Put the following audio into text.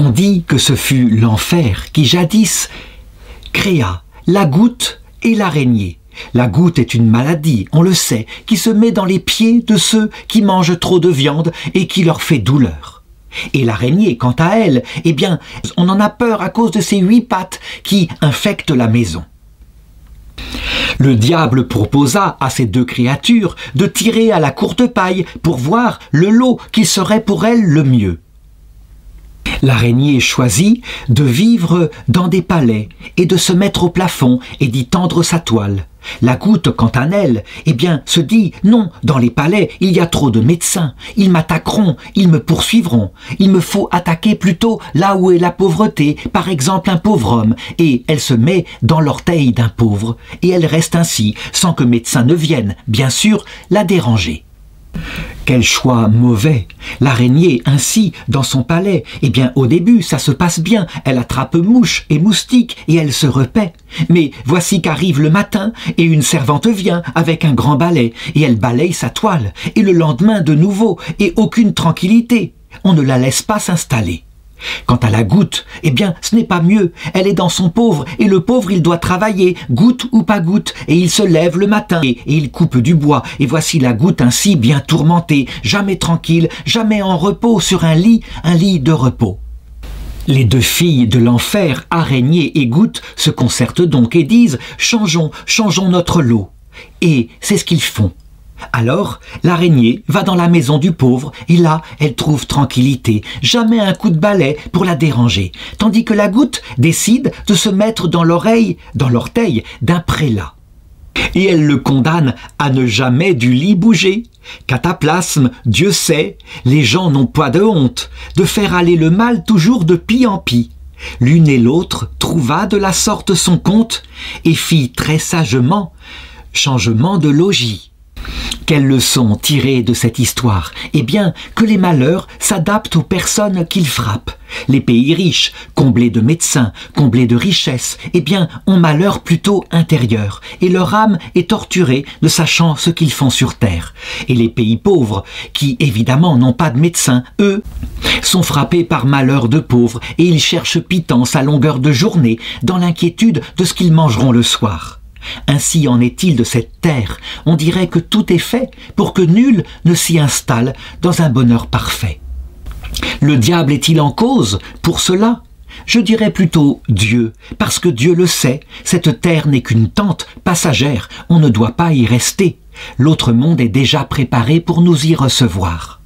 On dit que ce fut l'enfer qui jadis créa la goutte et l'araignée. La goutte est une maladie, on le sait, qui se met dans les pieds de ceux qui mangent trop de viande et qui leur fait douleur. Et l'araignée, quant à elle, eh bien, on en a peur à cause de ses 8 pattes qui infectent la maison. Le diable proposa à ces 2 créatures de tirer à la courte paille pour voir le lot qui serait pour elles le mieux. L'araignée choisit de vivre dans des palais et de se mettre au plafond et d'y tendre sa toile. La goutte, quant à elle, eh bien, se dit « Non, dans les palais, il y a trop de médecins. Ils m'attaqueront, ils me poursuivront. Il me faut attaquer plutôt là où est la pauvreté, par exemple un pauvre homme. » Et elle se met dans l'orteil d'un pauvre, et elle reste ainsi, sans que médecin ne vienne, bien sûr, la déranger. Quel choix mauvais! L'araignée, ainsi, dans son palais, eh bien, au début, ça se passe bien. Elle attrape mouches et moustiques et elle se repaît. Mais voici qu'arrive le matin et une servante vient avec un grand balai et elle balaye sa toile. Et le lendemain, de nouveau, et aucune tranquillité. On ne la laisse pas s'installer. Quant à la goutte, eh bien, ce n'est pas mieux. Elle est dans son pauvre, et le pauvre, il doit travailler, goutte ou pas goutte, et il se lève le matin, et il coupe du bois. Et voici la goutte ainsi bien tourmentée, jamais tranquille, jamais en repos sur un lit de repos. Les 2 filles de l'enfer, araignée et goutte, se concertent donc et disent « Changeons notre lot ». Et c'est ce qu'ils font. Alors, l'araignée va dans la maison du pauvre et là, elle trouve tranquillité, jamais un coup de balai pour la déranger, tandis que la goutte décide de se mettre dans l'orteil d'un prélat. Et elle le condamne à ne jamais du lit bouger. Cataplasme, Dieu sait, les gens n'ont pas de honte de faire aller le mal toujours de pis en pis. L'une et l'autre trouva de la sorte son compte et fit très sagement changement de logis. Quelle leçon tirer de cette histoire? Eh bien, que les malheurs s'adaptent aux personnes qu'ils frappent. Les pays riches, comblés de médecins, comblés de richesses, eh bien, ont malheur plutôt intérieur, et leur âme est torturée ne sachant ce qu'ils font sur terre. Et les pays pauvres, qui évidemment n'ont pas de médecins, eux, sont frappés par malheur de pauvres, et ils cherchent pitance à longueur de journée, dans l'inquiétude de ce qu'ils mangeront le soir. Ainsi en est-il de cette terre. On dirait que tout est fait pour que nul ne s'y installe dans un bonheur parfait. Le diable est-il en cause pour cela? Je dirais plutôt Dieu, parce que Dieu le sait, cette terre n'est qu'une tente passagère, on ne doit pas y rester. L'autre monde est déjà préparé pour nous y recevoir.